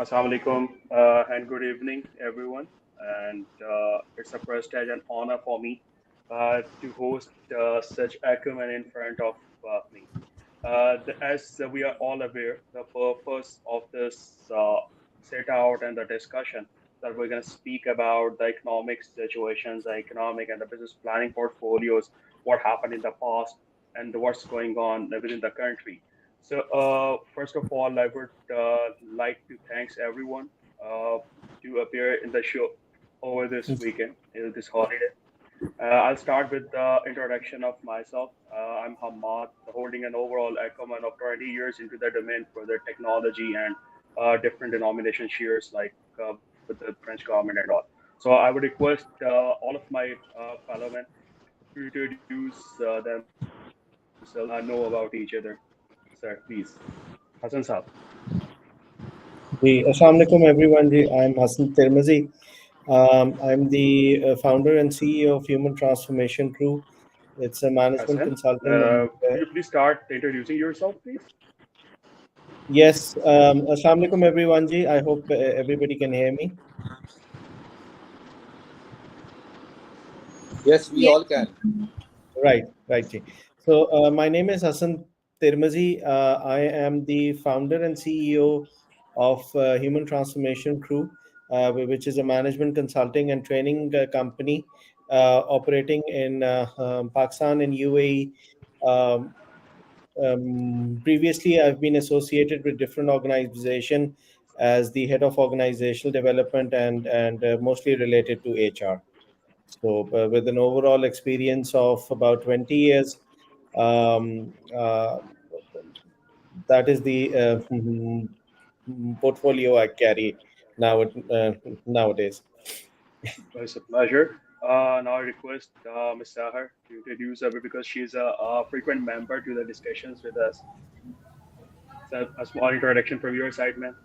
Assalamu alaikum and good evening, everyone. And it's a prestige and honor for me to host such acumen in front of me. As we are all aware, the purpose of this set out and the discussion that we're going to speak about the economic situations, the economic and the business planning portfolios, what happened in the past, and what's going on within the country. So, first of all, I would like to thanks everyone to appear in the show over this weekend, this holiday. I'll start with the introduction of myself. I'm Hammad, holding an overall acumen of 20 years into the domain for the technology and different denomination shares like with the French government and all. So I would request all of my fellow men to introduce themselves and know about each other. Sir, please. Hassan Saab. Assalamu alaikum everyone. I'm Hassan Trimizi. I'm the founder and CEO of Human Transformation Crew. It's a management Hassan, consulting. And, could you please start introducing yourself, please? yes, Assalamu alaikum everyone. I hope everybody can hear me. Yes, we all can. Right. Ji. So my name is Hassan Trimizi. I am the founder and CEO of Human Transformation Crew, which is a management consulting and training company operating in Pakistan and UAE. Um, Previously, I've been associated with different organizations as the head of organizational development and mostly related to HR. So, with an overall experience of about 20 years, um, uh, that is the portfolio I carry nowadays. It's a pleasure. Now I request Ms. Sahar to introduce her because she's a frequent member to the discussions with us. So a small introduction from your side, ma'am.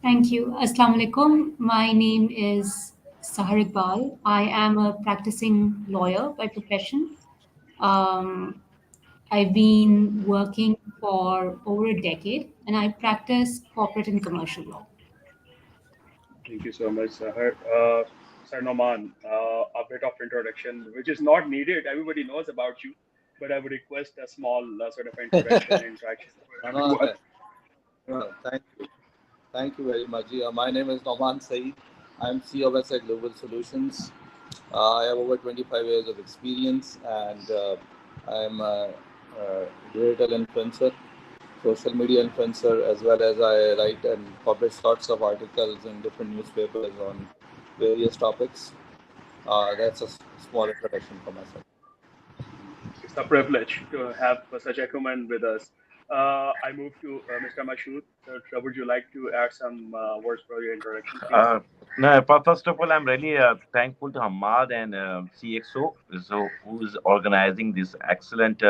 Thank you. Assalamu alaikum. My name is Sahar Iqbal. I am a practicing lawyer by profession. Um, I've been working for over a decade and I practice corporate and commercial law. Thank you so much, Sahar. Sir Noman, a bit of introduction, which is not needed. Everybody knows about you, but I would request a small sort of introduction and interaction for No, everyone. thank you. Thank you very much. My name is Noman Saeed. I'm CEO of SI Global Solutions. I have over 25 years of experience and I'm a digital influencer, social media influencer, as well as I write and publish lots of articles in different newspapers on various topics. That's a small introduction for myself. It's a privilege to have such a acumen with us. I move to Mr. Mashood. So, would you like to add some words for your introduction, please? No, first of all, I'm really thankful to Hammad and CxO, who is organizing this excellent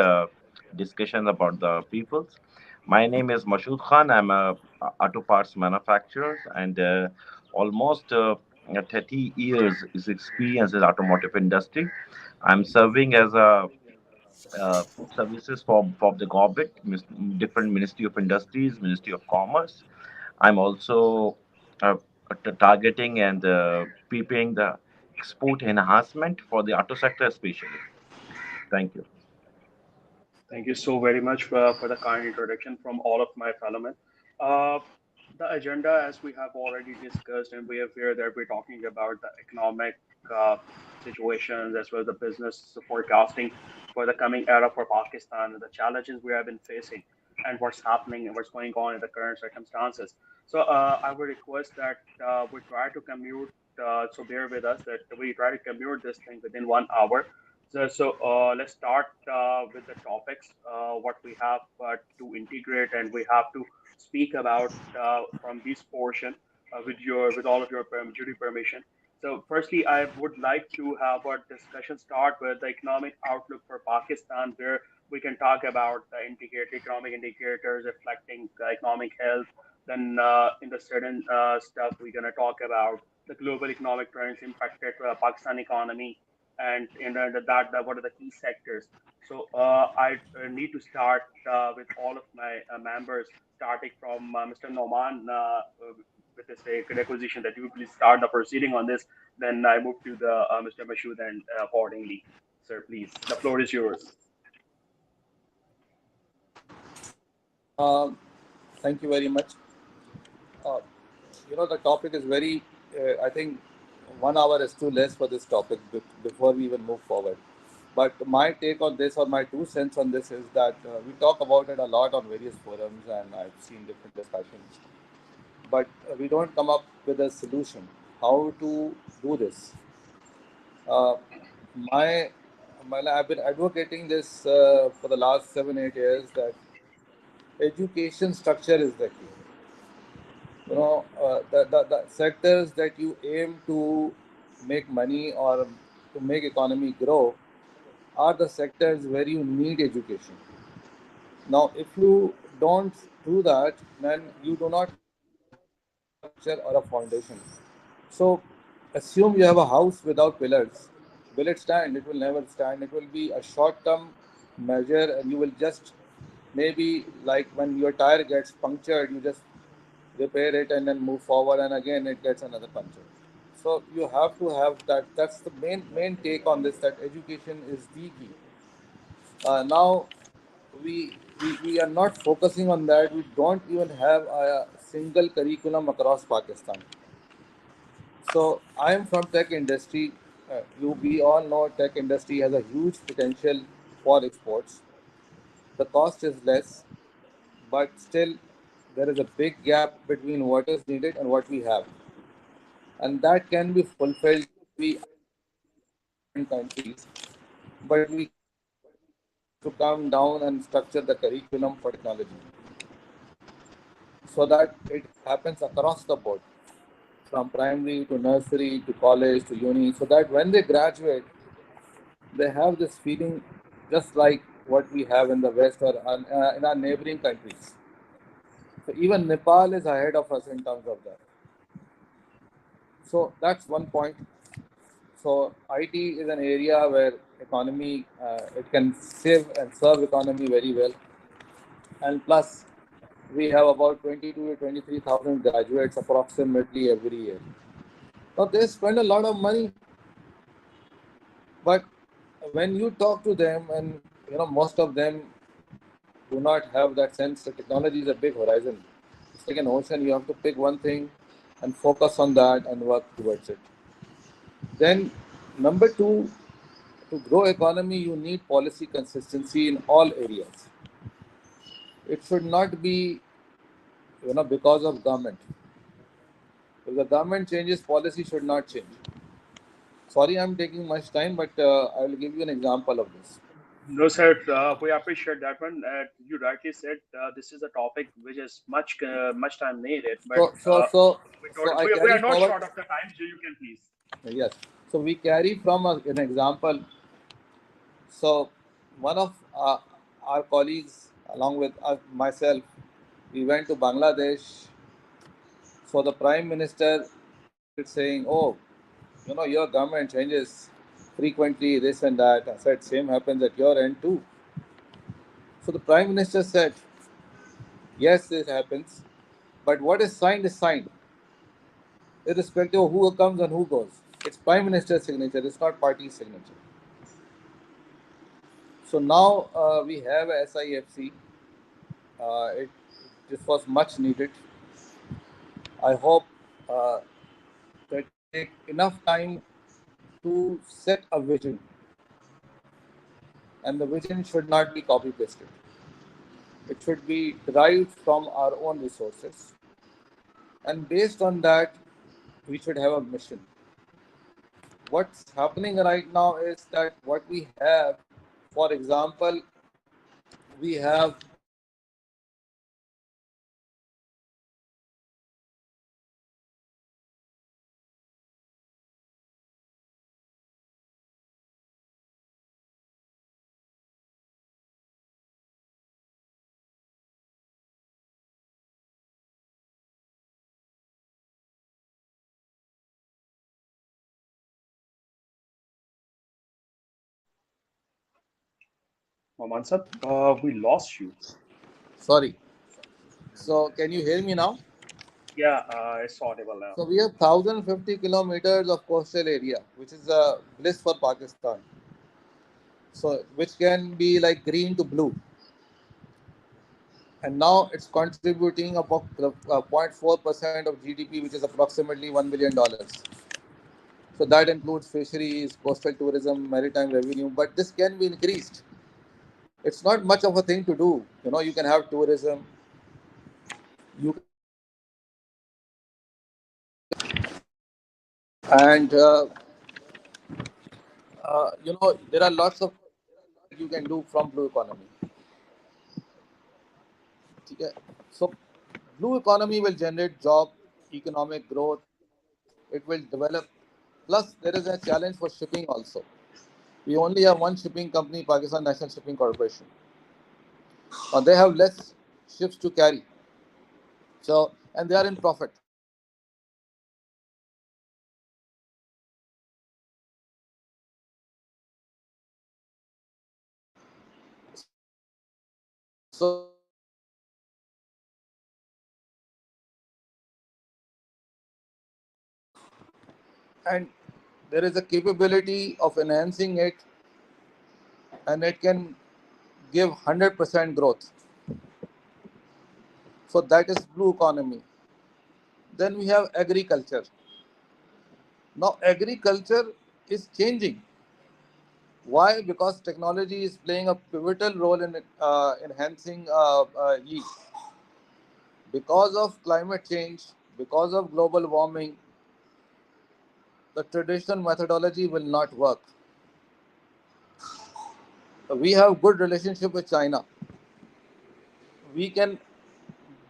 discussion about the peoples. My name is Mashood Khan. I'm a auto parts manufacturer and almost 30 years is experience in automotive industry. I'm serving as a uh, services for the government, different Ministry of Industries, Ministry of Commerce. I'm also uh, targeting and preparing the export enhancement for the auto sector, especially. Thank you. Thank you so very much for the kind introduction from all of my fellow men. Uh, the agenda, as we have already discussed, and we have here that we're talking about the economic uh, situations as well as the business forecasting for the coming era for Pakistan and the challenges we have been facing and what's happening and what's going on in the current circumstances. So I would request that we try to commute, so bear with us that we try to commute this thing within 1 hour so let's start with the topics, what we have to integrate, and we have to speak about from this portion with all of your duty permission. So, firstly, I would like to have our discussion start with the economic outlook for Pakistan, where we can talk about the economic indicators reflecting economic health. Then, in the certain stuff, we're going to talk about the global economic trends impacted Pakistan economy and that what are the key sectors. So I need to start with all of my members, starting from Mr. Noman, with this requisition that you please start the proceeding on this. Then I move to the Mr. Mashood and accordingly. Sir, please, the floor is yours. Um, Thank you very much. Uh, the topic is very, I think 1 hour is too less for this topic before we even move forward. But my take on this, or my 2 cents on this, is that we talk about it a lot on various forums, and I've seen different discussions. But we don't come up with a solution how to do this. Uh, my, I've been advocating this for the last 7 8 years that education structure is the key. The sectors that you aim to make money or to make economy grow are the sectors where you need education. Now, if you don't do that, then you do not have a structure or a foundation. So, assume you have a house without pillars. Will it stand? It will never stand. It will be a short term measure, and you will just maybe, like when your tire gets punctured, you just repair it and then move forward, and again it gets another puncture. So you have to have that. That's the main take on this. That education is the key. Now we are not focusing on that. We don't even have a single curriculum across Pakistan. So I am from tech industry. We all know tech industry has a huge potential for exports. The cost is less, but still there is a big gap between what is needed and what we have, and that can be fulfilled maybe in different countries. But we cannot to come down and structure the curriculum for technology so that it happens across the board, from primary to nursery to college to uni, so that when they graduate, they have this feeling just like what we have in the West or in our neighboring countries. So even Nepal is ahead of us in terms of that. So that's one point. So IT is an area where economy it can save and serve economy very well, and plus we have about 22 to 23,000 graduates approximately every year. Now they spend a lot of money, but when you talk to them, and most of them do not have that sense that technology is a big horizon. It's like an ocean. You have to pick one thing and focus on that and work towards it. Then number two, to grow economy, you need policy consistency in all areas. It should not be, because of government. If the government changes, policy should not change. Sorry, I'm taking much time, but I will give you an example of this. No, sir, we appreciate that one. You rightly said this is a topic which is much time needed, but So, so, so, so I we carry are not forward. short of the time, so you can please. Yes. So we carry from an example. So one of our colleagues, along with myself, we went to Bangladesh. So the Prime Minister started saying, "Oh, your government changes frequently, this and that." I said, "Same happens at your end too." So the Prime Minister said, "Yes, this happens, but what is signed, irrespective of who comes and who goes. It's Prime Minister's signature. It's not party signature." So now we have a SIFC. This was much needed. I hope that it take enough time to set a vision, and the vision should not be copy pasted. It should be derived from our own resources, and based on that, we should have a mission. What's happening right now is that what we have, for example, we have Maman sir, we lost you. sorry. So can you hear me now? Yeah, it's audible now. So we have 1050 kilometers of coastal area, which is a bliss for Pakistan. So which can be like green to blue, and now it's contributing about 0.4% of GDP, which is approximately $1 billion. So that includes fisheries, coastal tourism, maritime revenue, but this can be increased. It's not much of a thing to do. You can have tourism, you can have and there are lots of you can do from blue economy. Okay? So blue economy will generate job, economic growth. It will develop. Plus, there is a challenge for shipping also. We only have one shipping company, Pakistan National Shipping Corporation. They have less ships to carry. So, and they are in profit. So, and there is a capability of enhancing it, and it can give 100% growth. So that is blue economy. Then we have agriculture. Now agriculture is changing. Why? Because technology is playing a pivotal role in enhancing yield. Because of climate change, because of global warming, the traditional methodology will not work. We have good relationship with China. We can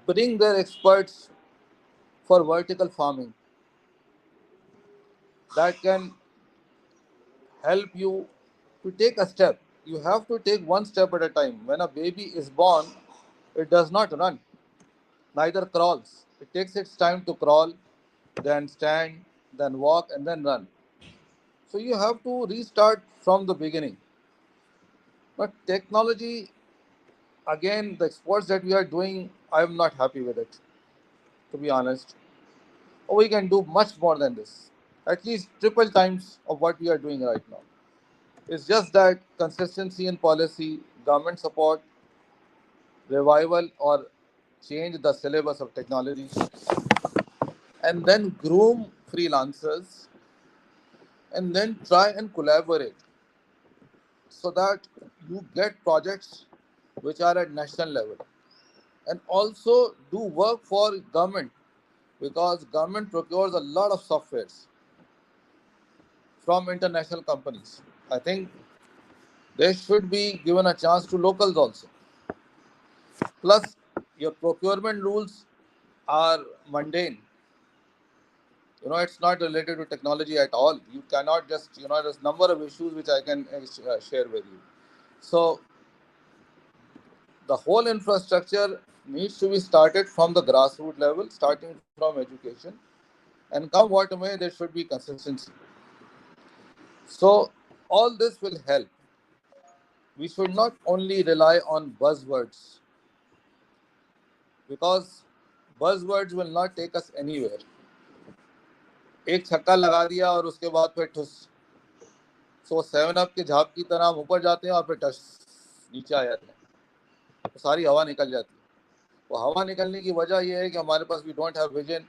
bring their experts for vertical farming that can help you to take a step. You have to take one step at a time. When a baby is born, it does not run, neither crawls. It takes its time to crawl, then stand, then walk, and then run. So you have to restart from the beginning. But technology, again, the exports that we are doing, I am not happy with it, to be honest. We can do much more than this, at least triple times of what we are doing right now. It's just that consistency in policy, government support, revival or change the syllabus of technology, and then groom freelancers, and then try and collaborate so that you get projects which are at national level, and also do work for government, because government procures a lot of softwares from international companies. I think they should be given a chance to locals also. Plus, your procurement rules are mundane. It's not related to technology at all. You cannot just, there's number of issues which I can share with you. So the whole infrastructure needs to be started from the grassroots level, starting from education, and come what may, there should be consistency. So all this will help. We should not only rely on buzzwords, because buzzwords will not take us anywhere. एक छक्का लगा दिया और उसके बाद फिर ठुस, सो 7 up के झाप की तरह हम ऊपर जाते हैं और फिर टस नीचे आ जाते हैं, तो सारी हवा निकल जाती है. वो हवा निकलने की वजह यह है कि हमारे पास we don't have vision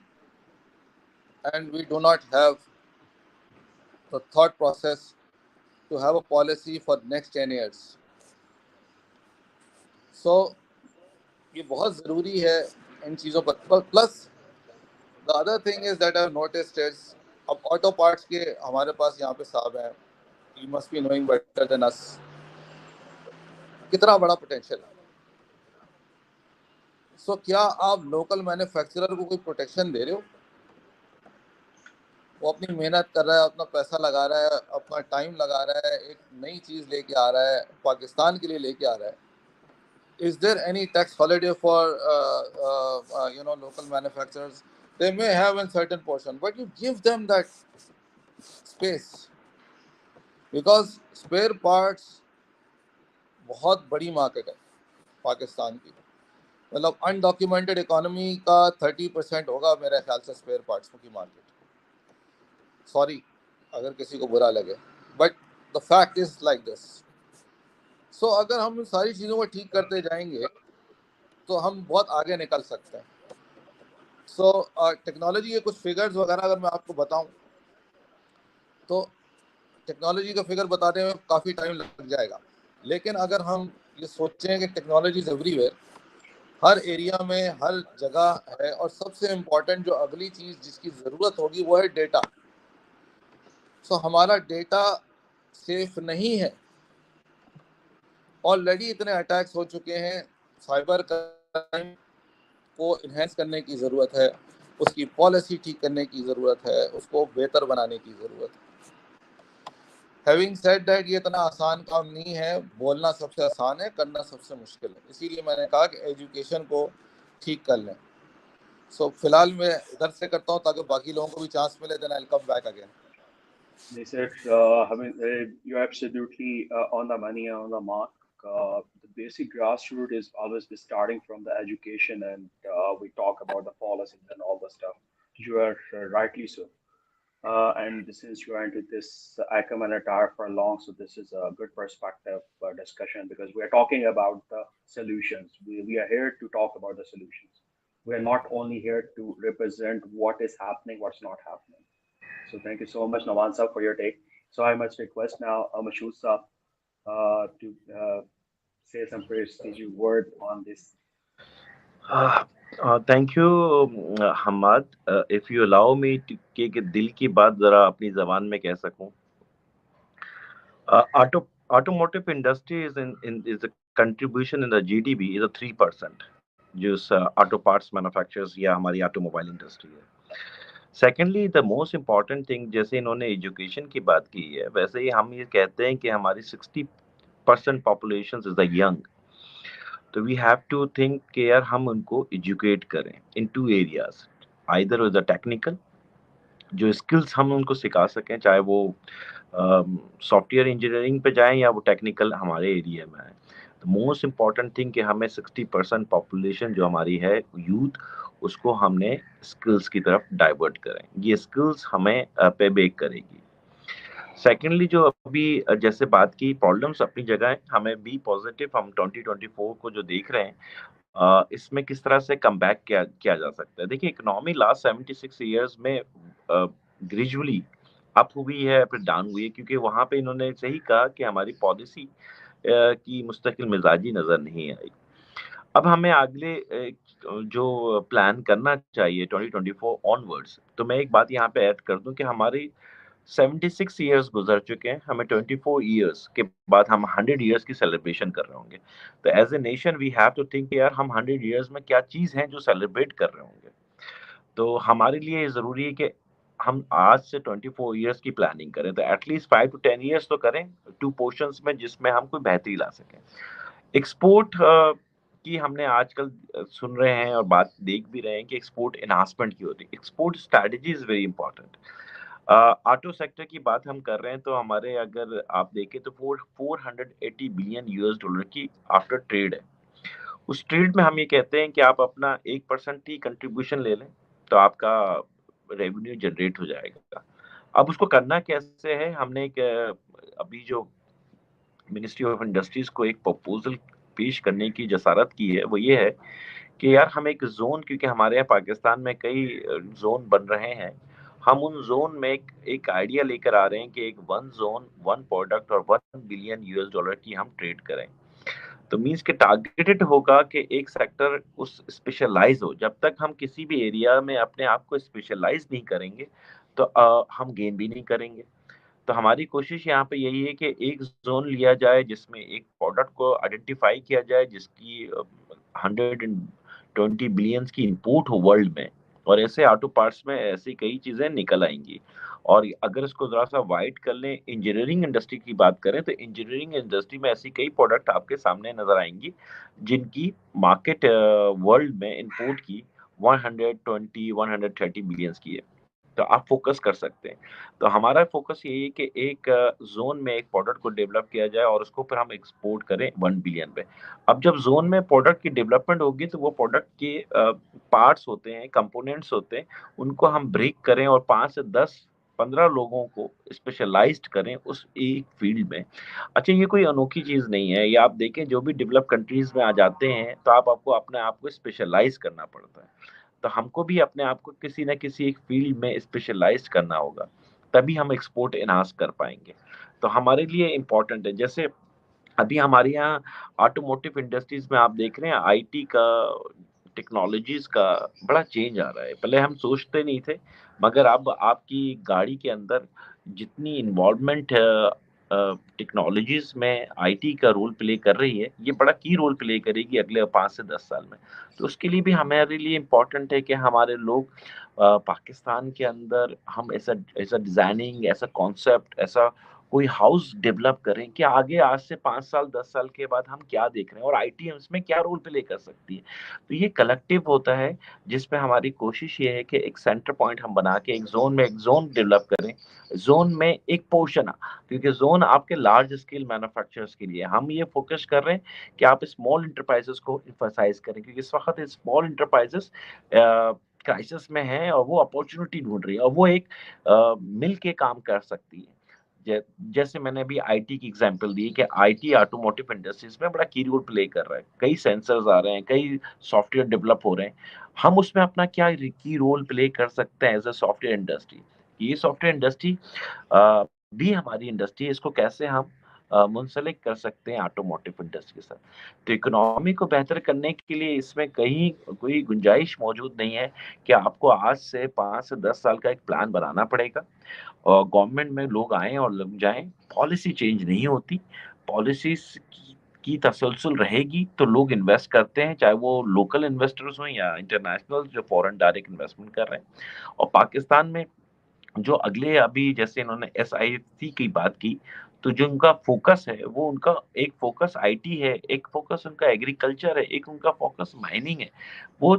and we do not have the thought process to have a policy for next 10 years. So ये बहुत ज़रूरी है इन चीज़ों पर. Plus the other thing is that I have noticed is, अब ऑटो पार्ट्स के हमारे पास यहाँ पे साहब हैं, you must be knowing better than us, कितना बड़ा पोटेंशियल है. सो क्या आप लोकल मैन्युफैक्चरर को कोई प्रोटेक्शन दे रहे हो? वो अपनी मेहनत कर रहा है, अपना पैसा लगा रहा है, अपना टाइम लगा रहा है, एक नई चीज़ लेके आ रहा है, पाकिस्तान के लिए लेके आ रहा है. Is there any tax holiday for local manufacturers? They may have in certain portion, but you give them that space, because spare parts बहुत बड़ी मार्केट है पाकिस्तान की. مطلب انڈاکیومنٹڈ اکانومی کا 30% ہوگا میرے خیال سے اسپیئر پارٹس کی مارکیٹ. سوری اگر کسی کو برا لگے, but the fact is like this. So اگر ہم ان ساری چیزوں کو ٹھیک کرتے جائیں گے تو ہم بہت آگے نکل سکتے ہیں. سو ٹیکنالوجی کے کچھ فگرز وغیرہ اگر میں آپ کو بتاؤں تو ٹیکنالوجی کا فگر بتانے میں کافی ٹائم لگ جائے گا, لیکن اگر ہم یہ سوچیں کہ technology is every where, Hare area میں ہر جگہ ہے, اور سب سے امپورٹنٹ جو اگلی چیز جس کی ضرورت ہوگی وہ ہے ڈیٹا. سو ہمارا ڈیٹا سیف نہیں ہے. آلریڈی اتنے اٹیکس ہو چکے ہیں. سائبر کرائم کو انہینس کرنے کی ضرورت ہے, اس کی پالیسی ٹھیک کرنے کی ضرورت ہے, اس کو بہتر بنانے کی ضرورت ہے. ہیونگ سیڈ دیٹ یہ اتنا آسان کام نہیں ہے. بولنا سب سے آسان ہے, کرنا سب سے مشکل ہے. اسی لیے میں نے کہا کہ ایجوکیشن کو ٹھیک کر لیں. سو فی الحال میں ادھر سے کرتا ہوں تاکہ باقی لوگوں کو بھی چانس ملے. Then I will come back again. They said, I mean, you're absolutely on the money, on the mark. The basic grassroots is always be starting from the education, and we talk about the policies and all the stuff. You are rightly so. And since you are into this ICOM and attire for long, so this is a good perspective discussion because we are talking about the solutions. We are here to talk about the solutions. We are not only here to represent what is happening, what's not happening. So thank you so much, Noman sir, for your take. So I must request now Mashood sir to say some prestigious word on this. Thank you Hammad. If you allow me کہ دل کی بات ذرا اپنی زبان میں کہہ سکوں. automotive industry is the contribution in the GDP is a 3%, جو auto parts manufacturers یا ہماری آٹو موبائل انڈسٹری ہے. Secondly the most important thing, جیسے انہوں نے ایجوکیشن کی بات کی ہے, ویسے ہی ہم یہ کہتے ہیں کہ ہماری 60% پاپولیشن از دا ینگ. تو وی ہیو ٹو تھنک کہ یار ہم ان کو ایجوکیٹ کریں ان 2 areas. Either with the technical, جو اسکلس ہم ان کو سکھا سکیں, چاہے وہ سافٹ ویئر انجینئرنگ پہ جائیں یا وہ ٹیکنیکل ہمارے ایریا میں آئیں. موسٹ امپورٹنٹ تھنگ کہ ہمیں 60% پاپولیشن جو ہماری ہے یوتھ, اس کو ہم نے اسکلس کی طرف ڈائیورٹ کریں. یہ اسکلس ہمیں پے بیک کرے گی. سیکنڈلی جو ابھی جیسے بات کی, پرابلمس اپنی جگہ ہیں, ہمیں بی پازیٹیو. ہم 2024 کو جو دیکھ رہے ہیں اس میں کس طرح سے کم بیک کیا جا سکتا ہے. دیکھیے اکنامی لاسٹ 76 ایئرز میں گریجولی اپ ہوئی ہے, پھر ڈاؤن ہوئی ہے, کیونکہ وہاں پہ انہوں نے صحیح کہا کہ ہماری پالیسی کی مستقل مزاجی نظر نہیں آئی. اب ہمیں اگلے جو پلان کرنا چاہیے 2024 آنورڈس, تو میں ایک بات یہاں پہ ایڈ کر دوں کہ ہماری 76 ایئرس گزر چکے ہیں, ہمیں 24 ایئرس کے بعد ہم 100 ایئرس کی سیلیبریشن کر رہے ہوں گے. تو as a nation we have to think یار ہم 100 ایئرس میں کیا چیز ہیں جو سیلیبریٹ کر رہے ہوں گے. تو ہمارے لیے یہ ضروری ہے کہ ہم آج سے 24 ایئرس کی پلاننگ کریں, تو ایٹ لیسٹ 5 to 10 ایئرس تو کریں 2 پورشنس میں, جس میں ہم کوئی بہتری لا سکیں. ایکسپورٹ کی ہم نے آج کل سن رہے ہیں اور بات دیکھ بھی رہے ہیں کہ ایکسپورٹ انہانسمنٹ کی ہوتی ہے. Export strategy is very important. Auto sector کی بات ہم کر رہے ہیں تو ہمارے اگر آپ دیکھیں تو 480 بلین US ڈالر کی آفٹر ٹریڈ ہے. اس ٹریڈ میں ہم یہ کہتے ہیں کہ آپ اپنا 1% ہی کنٹریبیوشن لے لیں تو آپ کا ریونیو جنریٹ ہو جائے گا. اب اس کو کرنا کیسے ہے, ہم نے ایک ابھی جو منسٹری آف انڈسٹریز کو ایک پرپوزل پیش کرنے کی جسارت کی ہے, وہ یہ ہے کہ یار ہم ایک زون, کیونکہ ہمارے یہاں پاکستان میں کئی زون بن رہے ہیں, ہم ان زون میں ایک آئیڈیا لے کر آ رہے ہیں کہ ایک 1 زون 1 پروڈکٹ اور 1 بلین US ڈالر کی ہم ٹریڈ کریں. تو مینس کہ ٹارگیٹڈ ہوگا کہ ایک سیکٹر اس اسپیشلائز ہو. جب تک ہم کسی بھی ایریا میں اپنے آپ کو اسپیشلائز نہیں کریں گے تو ہم گین بھی نہیں کریں گے. تو ہماری کوشش یہاں پہ یہی ہے کہ ایک زون لیا جائے جس میں ایک پروڈکٹ کو آئیڈینٹیفائی کیا جائے جس کی 120 بلینس کی امپورٹ ہو ورلڈ میں, اور ایسے آٹو پارٹس میں ایسی کئی چیزیں نکل آئیں گی. اور اگر اس کو ذرا سا وائڈ کر لیں, انجینئرنگ انڈسٹری کی بات کریں تو انجینئرنگ انڈسٹری میں ایسی کئی پروڈکٹ آپ کے سامنے نظر آئیں گی جن کی مارکیٹ ورلڈ میں امپورٹ کی 120 130 بلینس کی ہے. تو آپ فوکس کر سکتے ہیں. تو ہمارا فوکس یہی ہے کہ ایک زون میں ایک پروڈکٹ کو ڈیولپ کیا جائے اور اس کو پھر ہم ایکسپورٹ کریں 1 بلین پہ. اب جب زون میں پروڈکٹ کی ڈیولپمنٹ ہوگی تو وہ پروڈکٹ کے پارٹس ہوتے ہیں, کمپوننٹس ہوتے ہیں, ان کو ہم بریک کریں اور 5 سے 10 15 لوگوں کو اسپیشلائزڈ کریں اس ایک فیلڈ میں. اچھا, یہ کوئی انوکھی چیز نہیں ہے. یہ آپ دیکھیں جو بھی ڈیولپ کنٹریز میں آ جاتے ہیں تو آپ کو اپنے آپ کو اسپیشلائز کرنا پڑتا ہے. تو ہم کو بھی اپنے آپ کو کسی نہ کسی ایک فیلڈ میں اسپیشلائز کرنا ہوگا, تبھی ہم ایکسپورٹ انہانس کر پائیں گے. تو ہمارے لیے امپورٹنٹ ہے. جیسے ابھی ہمارے یہاں آٹوموٹیو انڈسٹریز میں آپ دیکھ رہے ہیں آئی ٹی کا, ٹیکنالوجیز کا بڑا چینج آ رہا ہے. پہلے ہم سوچتے نہیں تھے, مگر اب آپ کی گاڑی کے اندر جتنی انوالومنٹ ٹیکنالوجیز میں آئی ٹی کا رول پلے کر رہی ہے, یہ بڑا کی رول پلے کرے گی اگلے 5 سے 10 سال میں. تو اس کے لیے بھی ہمارے لیے امپورٹنٹ ہے کہ ہمارے لوگ پاکستان کے اندر ہم ایسا ڈیزائننگ, ایسا کانسیپٹ, ایسا کوئی ہاؤس ڈیولپ کریں کہ آگے آج سے 5 سال 10 سال کے بعد ہم کیا دیکھ رہے ہیں اور آئی ٹی اس میں کیا رول پلے کر سکتی ہے. تو یہ کلیکٹیو ہوتا ہے جس پہ ہماری کوشش یہ ہے کہ ایک سینٹر پوائنٹ ہم بنا کے ایک زون ڈیولپ کریں. زون میں ایک پورشن, کیونکہ زون آپ کے لارج اسکیل مینوفیکچررز کے لیے. ہم یہ فوکس کر رہے ہیں کہ آپ اسمال انٹرپرائزز کو ایمفسائز کریں, کیونکہ اس وقت اسمال انٹرپرائزز کرائسس میں ہیں اور وہ اپورچونٹی ڈھونڈ رہی ہے اور وہ ایک مل کے کام کر سکتی ہے. جیسے میں نے ابھی آئی ٹی کی ایگزامپل دی کہ آئی ٹی آٹوموٹیو انڈسٹریز میں بڑا کی رول پلے کر رہا ہے. کئی سینسرز آ رہے ہیں, کئی سافٹ ویئر ڈیولپ ہو رہے ہیں. ہم اس میں اپنا کیا کی رول پلے کر سکتے ہیں as a soft where industry. یہ سافٹ ویئر انڈسٹری بھی ہماری انڈسٹری ہے, اس کو کیسے ہم منسلک کر سکتے ہیں آٹوموٹیو انڈسٹری کے ساتھ. تو اکنامی کو بہتر کرنے کے لیے اس میں کہیں کوئی گنجائش موجود نہیں ہے کہ آپ کو آج سے 5 سے 10 سال کا ایک پلان بنانا پڑے گا اور گورنمنٹ میں لوگ آئیں اور لگ جائیں. پالیسی چینج نہیں ہوتی, پالیسیز کی تسلسل رہے گی تو لوگ انویسٹ کرتے ہیں, چاہے وہ لوکل انویسٹرز ہوں یا انٹرنیشنل جو فورن ڈائریکٹ انویسٹمنٹ کر رہے ہیں. اور پاکستان میں جو اگلے ابھی جیسے انہوں نے ایس آئی سی کی بات کی, تو جو ان کا فوکس ہے وہ ان کا ایک فوکس آئی ٹی ہے, ایک فوکس ان کا ایگریکلچر ہے, ایک ان کا فوکس مائننگ ہے. وہ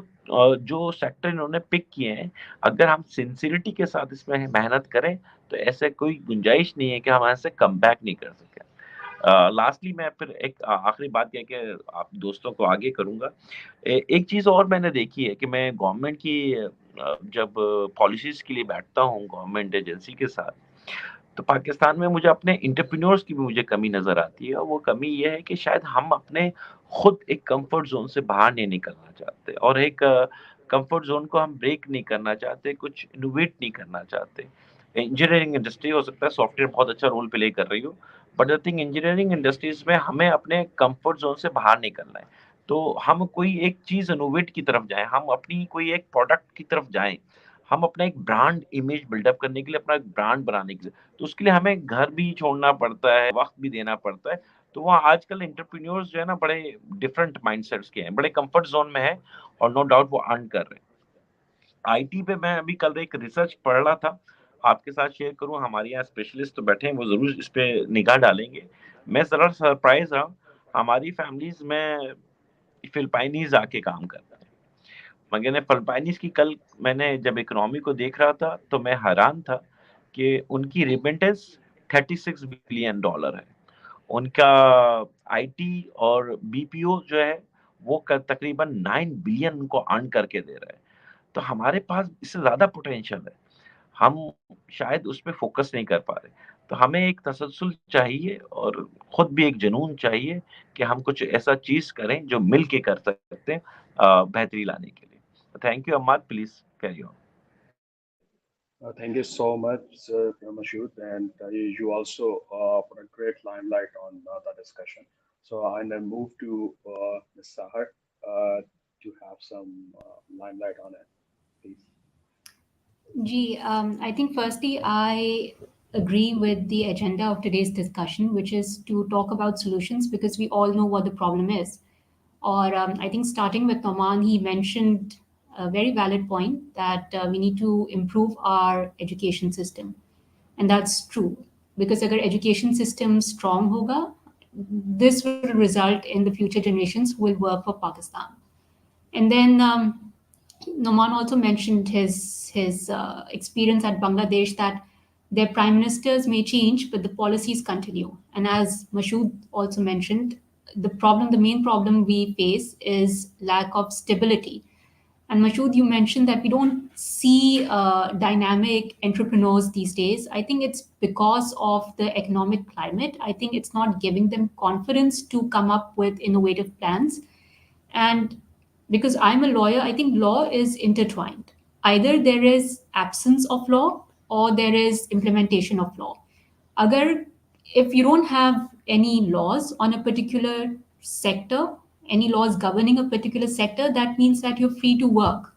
جو سیکٹر انہوں نے پک کیے ہیں, اگر ہم سنسیریٹی کے ساتھ اس میں محنت کریں تو ایسے کوئی گنجائش نہیں ہے کہ ہم ایسے کم بیک نہیں کر سکیں. لاسٹلی میں پھر ایک آخری بات کہہ کے آپ دوستوں کو آگے کروں گا. ایک چیز اور میں نے دیکھی ہے کہ میں گورنمنٹ کی جب پالیسیز کے لیے بیٹھتا ہوں گورنمنٹ ایجنسی کے ساتھ, تو پاکستان میں مجھے اپنے انٹرپرینورس کی بھی مجھے کمی نظر آتی ہے. اور وہ کمی یہ ہے کہ شاید ہم اپنے خود ایک کمفرٹ زون سے باہر نہیں نکلنا چاہتے اور ایک کمفرٹ زون کو ہم بریک نہیں کرنا چاہتے, کچھ انوویٹ نہیں کرنا چاہتے. انجینئرنگ انڈسٹری ہو سکتا ہے سافٹ ویئر بہت اچھا رول پلے کر رہی ہو, but I think engineering industries میں ہمیں اپنے کمفرٹ زون سے باہر نکلنا ہے. تو ہم کوئی ایک چیز انوویٹ کی طرف جائیں, ہم اپنی کوئی ایک پروڈکٹ کی طرف جائیں, ہم اپنا ایک برانڈ امیج بلڈ اپ کرنے کے لیے, اپنا ایک برانڈ بنانے کے لیے. تو اس کے لیے ہمیں گھر بھی چھوڑنا پڑتا ہے, وقت بھی دینا پڑتا ہے. تو وہ آج کل انٹرپرینورز جو ہے نا بڑے ڈفرینٹ مائنڈ سیٹس کے ہیں, بڑے کمفرٹ زون میں ہیں اور نو ڈاؤٹ وہ ارن کر رہے ہیں. آئی ٹی پہ میں ابھی کل ایک ریسرچ پڑھ رہا تھا, آپ کے ساتھ شیئر کروں. ہمارے یہاں اسپیشلسٹ تو بیٹھے ہیں, وہ ضرور اس پہ نگاہ ڈالیں گے. میں ذرا سرپرائز رہا, ہماری فیملیز میں فلپائنیز آ کے کام کرتے ہیں. مگر نے فلپائنیز کی کل میں نے جب اکنامی کو دیکھ رہا تھا تو میں حیران تھا کہ ان کی ریمنٹنس $36 بلین ہے. ان کا آئی ٹی اور بی پی او جو ہے وہ تقریباً 9 بلین کو ارن کر کے دے رہا ہے. تو ہمارے پاس اس سے زیادہ پوٹینشیل ہے, ہم شاید اس پہ فوکس نہیں کر پا رہے. تو ہمیں ایک تسلسل چاہیے اور خود بھی ایک جنون چاہیے کہ ہم کچھ ایسا چیز کریں جو مل کے کر سکتے ہیں بہتری لانے کے لیے. Thank you Imad, please carry on. Thank you so much, Mashood, and you also put a great limelight on the discussion. So I now move to Ms. Sahar to have some limelight on it, please. Gee, I think firstly, I agree with the agenda of today's discussion, which is to talk about solutions because we all know what the problem is. Or I think starting with Noman, he mentioned a very valid point that we need to improve our education system. And that's true because agar education system strong hoga, this will result in the future generations who will work for Pakistan. And then Noman also mentioned his experience at Bangladesh, that their prime ministers may change, but the policies continue. And as Mashood also mentioned, the main problem we face is lack of stability. And Mashood, you mentioned that we don't see dynamic entrepreneurs these days. I think it's because of the economic climate. I think it's not giving them confidence to come up with innovative plans. And because I'm a lawyer, I think law is intertwined. Either there is absence of law or there is implementation of law. Agar, if you don't have any laws on a particular sector, any laws governing a particular sector, that means that you're free to work,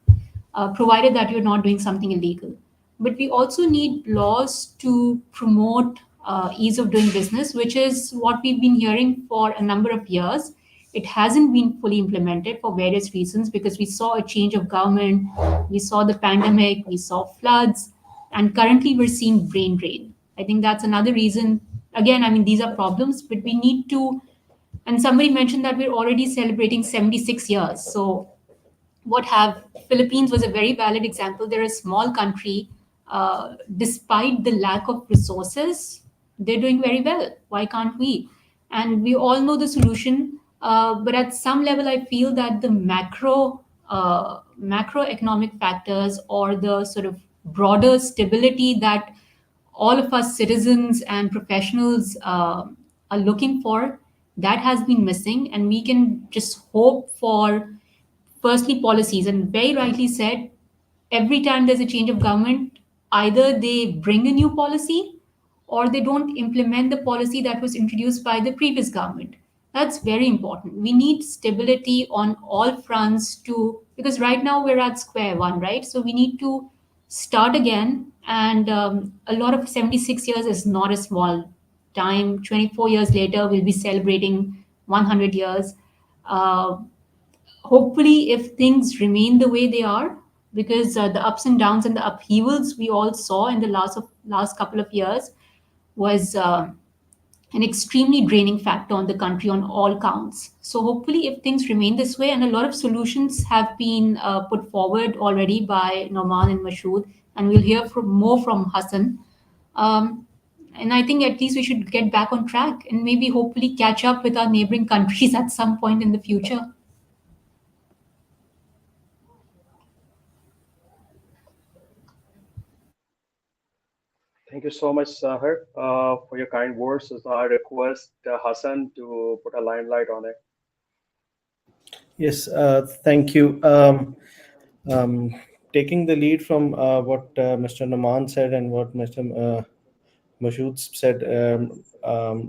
provided that you're not doing something illegal. But we also need laws to promote ease of doing business, which is what we've been hearing for a number of years. It hasn't been fully implemented for various reasons, because we saw a change of government, we saw the pandemic, we saw floods, and currently we're seeing brain drain. I think that's another reason. Again, I mean, these are problems, but we need to. And somebody mentioned that we're already celebrating 76 years. So what have Philippines was a very valid example. They're a small country. Despite the lack of resources, they're doing very well. Why can't we? And we all know the solution. But at some level, I feel that the macroeconomic factors, or the sort of broader stability that all of us citizens and professionals are looking for, that has been missing. And we can just hope for, firstly, policies. And very rightly said, every time there's a change of government, either they bring a new policy or they don't implement the policy that was introduced by the previous government. That's very important. We need stability on all fronts to, because right now we're at square one, right? So we need to start again. And a lot of 76 years is not a small time. 24 years later, we'll be celebrating 100 years. Uh, Hopefully, if things remain the way they are, because the ups and downs and the upheavals we all saw in the last couple of years was an extremely draining factor on the country on all counts. So hopefully, if things remain this way, and a lot of solutions have been put forward already by Noman and Mashood, and we'll hear more from Hassan. Um, and I think at least we should get back on track and maybe hopefully catch up with our neighboring countries at some point in the future. Thank you so much, Sahar, for your kind words. So I request Hassan to put a limelight on it. Yes, thank you. Um, Taking the lead from what Mr. Naman said and what Mr. Mashood said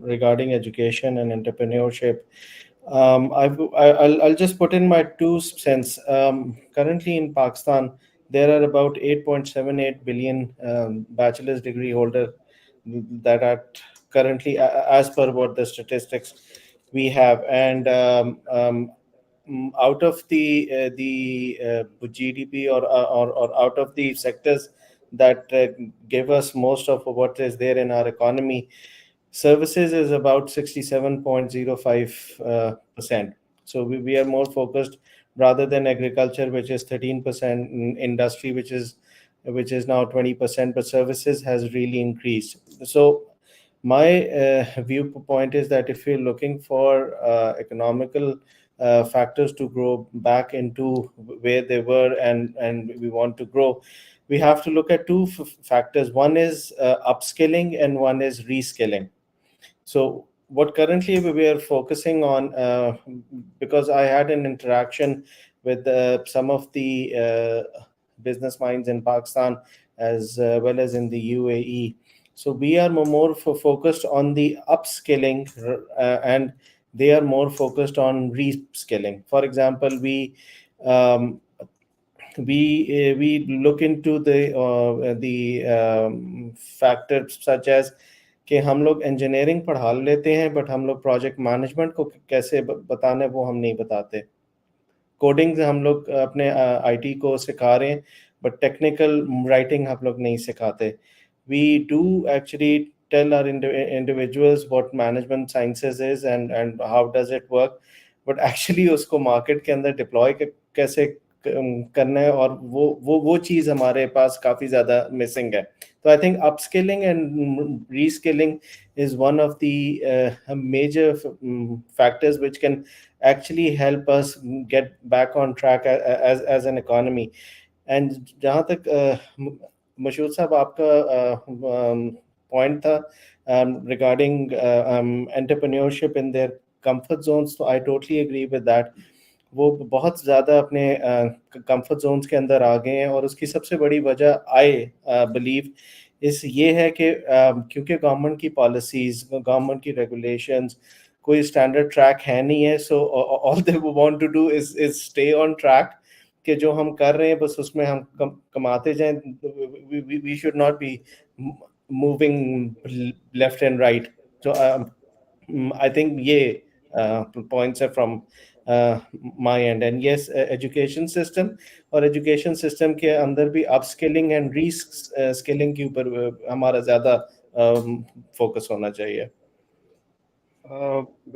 regarding education and entrepreneurship, I'll just put in my 2 cents. Currently in Pakistan, there are about 8.78 billion bachelor's degree holder that are currently, as per what the statistics we have, and out of the GDP, or out of the sectors that give us most of what is there in our economy, services is about 67.05%. So we are more focused, rather than agriculture, which is 13%, industry, which is now 20%, but services has really increased. So my viewpoint is that if you're looking for economical factors to grow back into where they were, and we want to grow, we have to look at two factors. One is upskilling, and one is reskilling. So what currently we are focusing on, because I had an interaction with some of the business minds in Pakistan, as well as in the UAE. So we are more focused on the upskilling, and they are more focused on reskilling. For example, um, we look into the factors such as कि हम लोग engineering पढ़ा लेते हैं, but हम लोग project management को कैसे बताना है वो हम नहीं बताते. कोडिंग हम लोग अपने आईटी को सिखा रहे हैं, बट टेक्निकल राइटिंग हम लोग नहीं सिखाते. We do actually tell our individuals what management sciences is, and how does it work, but actually उसको मार्केट के अंदर डिप्लॉय कैसे करना है, और वो चीज़ हमारे पास काफ़ी ज़्यादा मिसिंग है. तो I think upskilling and reskilling is one of the major factors which can actually help us get back on track as an economy. And जहाँ तक मशहूद साहब आपका पॉइंट था regarding entrepreneurship in their comfort zones, तो I totally agree with that. वो बहुत ज़्यादा अपने कंफर्ट जोन्स के अंदर आ गए हैं, और उसकी सबसे बड़ी वजह आई बिलीव इस ये है कि क्योंकि गवर्नमेंट की पॉलिसीज, गवर्नमेंट की रेगुलेशंस, कोई स्टैंडर्ड ट्रैक है नहीं है. So all they want to do is stay on track, कि जो हम कर रहे हैं बस उसमें हम कमाते जाएं. We should not be moving left and right. So I think ये points are from my end. And yes, education system, और education system के अंदर भी upskilling and re-skilling के ऊपर हमारा ज़्यादा focus होना चाहिए.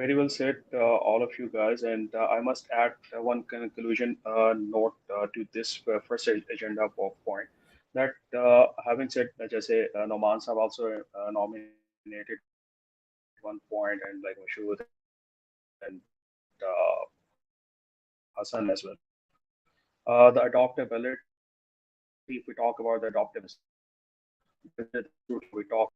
Very well said, all of you guys. And I must add one conclusion note to this first agenda point. That having said, जैसे Noman have also nominated one point, and like Mashood and Hassan as well. The adaptability, if we talk about the adaptability system, that is crucial. We talk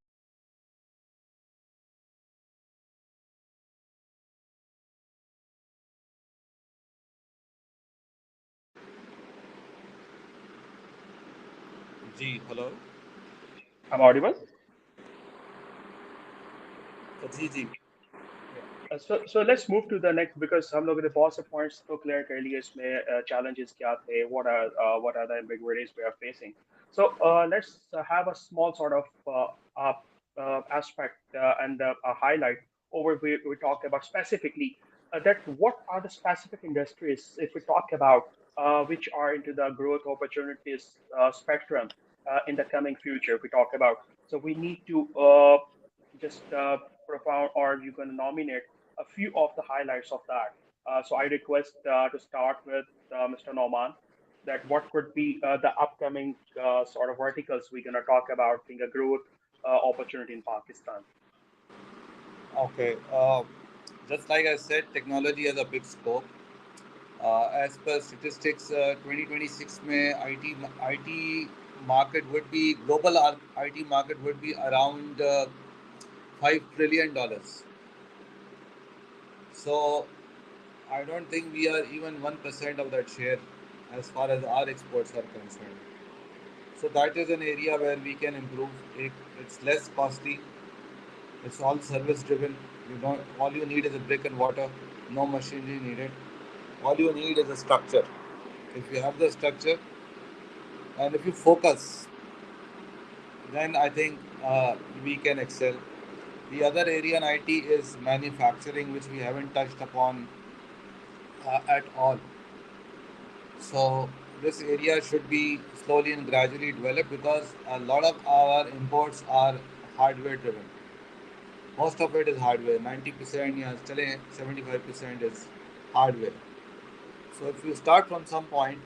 जी hello I'm audible. जी जी So let's move to the next, because हम लोगों ने बहुत से points तो clear कर लिए इसमें challenges क्या थे, what are the ambiguities we are facing. So let's have a small sort of aspect and a highlight over we talk about specifically that what are the specific industries, if we talk about which are into the growth opportunities spectrum in the coming future. If we talk about, so we need to just propound, or you can nominate a few of the highlights of that. So I request to start with Mr. Noman, that what could be the upcoming sort of verticals we're going to talk about being a growth opportunity in Pakistan. Okay. Just like I said, technology has a big scope. As per statistics, 2026 में IT market would be global IT market would be around $5 trillion. So I don't think we are even 1% of that share as far as our exports are concerned. So that is an area where we can improve. It's less costly. It's all service driven. You don't. All you need is a brick and mortar. No machinery needed. All you need is a structure. If you have the structure and if you focus, then I think we can excel. The other area in IT is manufacturing, which we haven't touched upon at all. So this area should be slowly and gradually developed because a lot of our imports are hardware driven. Most of it is hardware. 90% या चले 75% is hardware. So if you start from some point,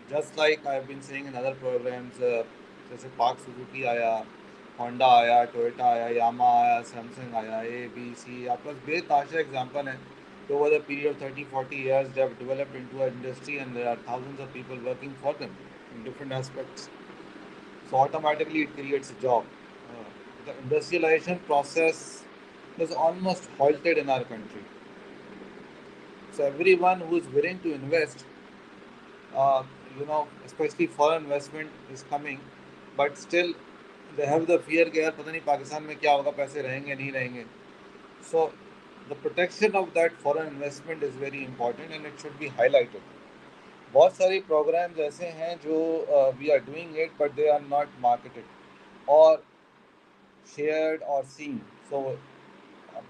just like I've been saying in other programs, जैसे Park Suzuki आया, Honda आया, Toyota आया, Yamaha आया, Samsung आया, A, B, C, आपके पास बेताशा example है. So over the period of 30-40 years, they have developed into an industry and there are thousands of people working for them in different aspects. So automatically it creates a job. The industrialization process is almost halted in our country. So everyone who is willing to invest, uh, especially foreign investment is coming, but still they have the fear कि यार पता नहीं पाकिस्तान में क्या होगा, पैसे रहेंगे नहीं रहेंगे. So the protection of that foreign investment is very important and it should be highlighted. बहुत सारी programs ऐसे हैं जो we are doing it but they are not marketed or shared or seen. So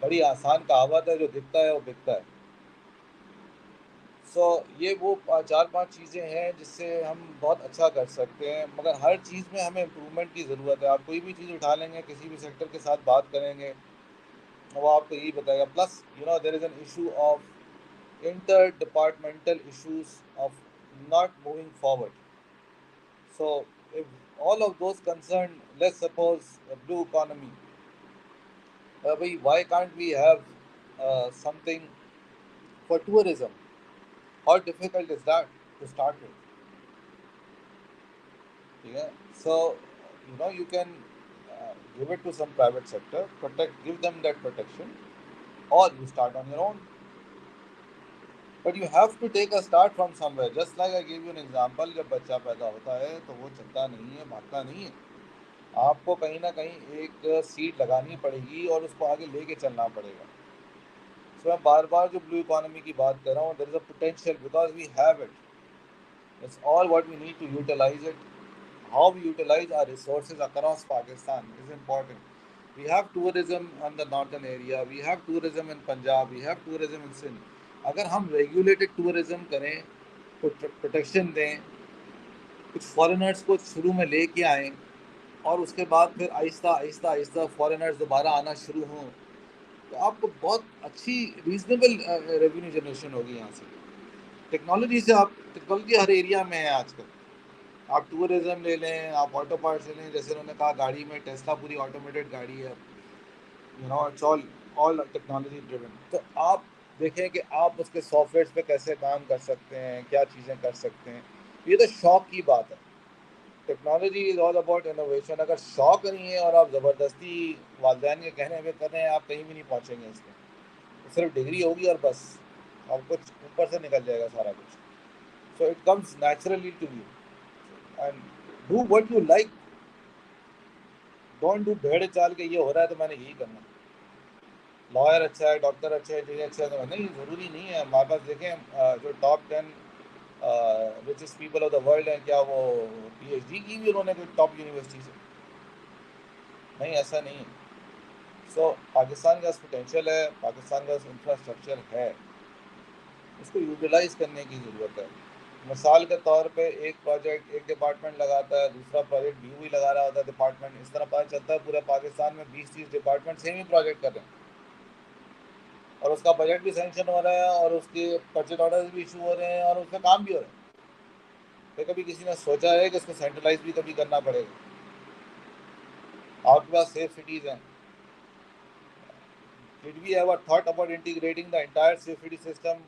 बड़ी आसान कहावत है, जो दिखता है वो बिकता है. सो ये वो 4-5 चीज़ें हैं जिससे हम बहुत अच्छा कर सकते हैं, मगर हर चीज़ में हमें इम्प्रूवमेंट की ज़रूरत है. आप कोई भी चीज़ उठा लेंगे, किसी भी सेक्टर के साथ बात करेंगे, वो आपको यही बताएगा. Plus there is an issue of inter departmental issues of not moving forward. So if all of those concerned, let's suppose a blue economy, why can't we have something for tourism? How difficult is that to start with? Yeah. So, you can give it to some private sector, give them that protection, or you start on your own. But you have to take a start from somewhere. Just like I gave you an example, جب بچہ پیدا ہوتا ہے تو وہ چلتا نہیں ہے، بھاگتا نہیں ہے. آپ کو کہیں نہ کہیں ایک سیٹ لگانی پڑے گی اور اس کو آگے لے کے چلنا پڑے گا. سو میں بار بار جو بلو اکانومی کی بات کر رہا ہوں, there is a potential because we have it. It's all what we need to utilize it. How we utilize our resources across Pakistan is important. We have tourism on the northern area, we have tourism in Punjab, we have tourism in Sindh. اگر ہم regulated tourism کریں, protection دیں, کچھ foreigners کو شروع میں لے کے آئیں, اور اس کے بعد پھر آہستہ آہستہ آہستہ فارنرز دوبارہ آنا شروع ہوں, تو آپ کو بہت اچھی ریزنیبل ریونیو جنریشن ہوگی یہاں سے. ٹیکنالوجی سے ٹیکنالوجی ہر ایریا میں ہے آج کل. آپ ٹورزم لے لیں, آپ آٹو پارٹس لے لیں, جیسے انہوں نے کہا گاڑی میں ٹیسلا پوری آٹومیٹڈ گاڑی ہے, اٹس آل ٹیکنالوجی ڈریون. تو آپ دیکھیں کہ آپ اس کے سافٹ ویئرس پہ کیسے کام کر سکتے ہیں, کیا چیزیں کر سکتے ہیں. یہ تو شوق کی بات ہے. Technology is all about innovation. اگر شوق نہیں ہے اور آپ زبردستی والدین کے کہنے پہ کر رہے ہیں, آپ کہیں بھی نہیں پہنچیں گے. اس میں صرف ڈگری ہوگی اور بس, اور کچھ اوپر سے نکل جائے گا سارا کچھ. So it comes naturally to you and do what you like. Don't do بھیڑ چال کے یہ ہو رہا ہے تو میں نے یہی کرنا. لائر اچھا ہے, ڈاکٹر اچھا ہے, انجینئر اچھا ہے, تو نہیں, ضروری نہیں ہے. ہمارے پاس دیکھیں جو top 10 richest people of the world ہیں, کیا وہ پی ایچ ڈی کی بھی انہوں نے کوئی ٹاپ یونیورسٹی سے؟ نہیں, ایسا نہیں ہے. سو پاکستان کا پوٹینشیل ہے, پاکستان کا انفراسٹرکچر ہے, اس کو یوٹیلائز کرنے کی ضرورت ہے. مثال کے طور پہ ایک پروجیکٹ ایک ڈپارٹمنٹ لگاتا ہے, دوسرا پروجیکٹ بھی وہی لگا رہا ہوتا ہے ڈپارٹمنٹ. اس طرح پتہ چلتا ہے پورے پاکستان میں 20-30 ڈپارٹمنٹ سیم ہی پروجیکٹ کر رہے ہیں, اور اس کا بجٹ بھی سینکشن ہو رہا ہے, اور اس کے پرچیز آرڈرز بھی ایشو ہو رہے ہیں, اور اس پہ کام بھی ہو رہا ہے. پھر کبھی کسی نے سوچا ہے کہ اس کو سینٹرلائز بھی کبھی کرنا پڑے گا؟ آپ کے پاس سیف سٹیز ہیں. Did we ever thought about integrating the entire safety system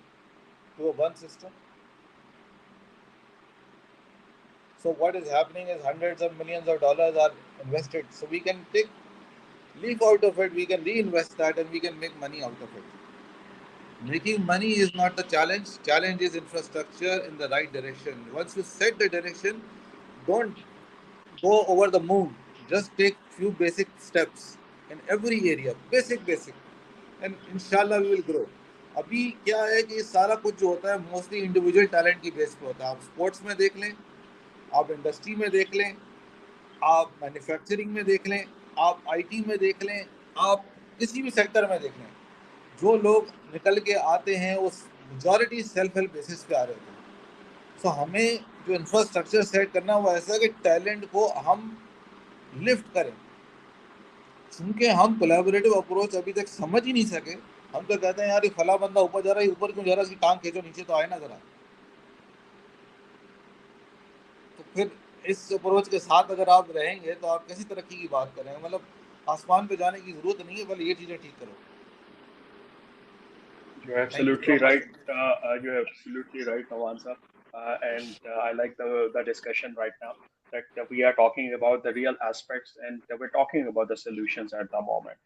to a one system? So what is happening is hundreds of millions of dollars are invested. So we can take leaf out of it, we can reinvest that, and we can make money out of it. Making money is not the challenge. Challenge is infrastructure in the right direction. Once you set the direction, don't go over the moon. Just take few basic steps in every area. Basic. And inshallah we will grow. ابھی کیا ہے کہ یہ سارا کچھ جو ہوتا ہے موسٹلی انڈیویجول ٹیلنٹ کی بیس پہ ہوتا ہے. آپ اسپورٹس میں دیکھ لیں, آپ انڈسٹری میں دیکھ لیں, آپ مینوفیکچرنگ میں دیکھ لیں, آپ آئی ٹی میں دیکھ لیں, آپ کسی بھی سیکٹر میں دیکھ لیں, جو لوگ نکل کے آتے ہیں وہ میجورٹی سیلف ہیلپ بیسس پہ آ رہے ہیں. سو ہمیں جو انفراسٹرکچر سیٹ کرنا وہ ایسا کہ ٹیلنٹ کو ہم لفٹ کریں. چونکہ ہم کولیبوریٹو اپروچ ابھی تک سمجھ ہی نہیں سکے. ہم تو کہتے ہیں یار یہ فلاں بندہ اوپر جا رہا ہے, اوپر کیوں جا رہا ہے, اس کی ٹانگ کھینچو نیچے تو آئے نا ذرا. تو پھر اس اپروچ کے ساتھ اگر آپ رہیں گے تو آپ کیسی ترقی کی بات کریں گے؟ مطلب آسمان پہ جانے کی ضرورت نہیں ہے, بھلے یہ چیزیں ٹھیک کرو. You're thank you absolutely so much. right. You're absolutely right, Nawansa. And I like the discussion right now that we are talking about the real aspects and we're talking about the solutions at the moment.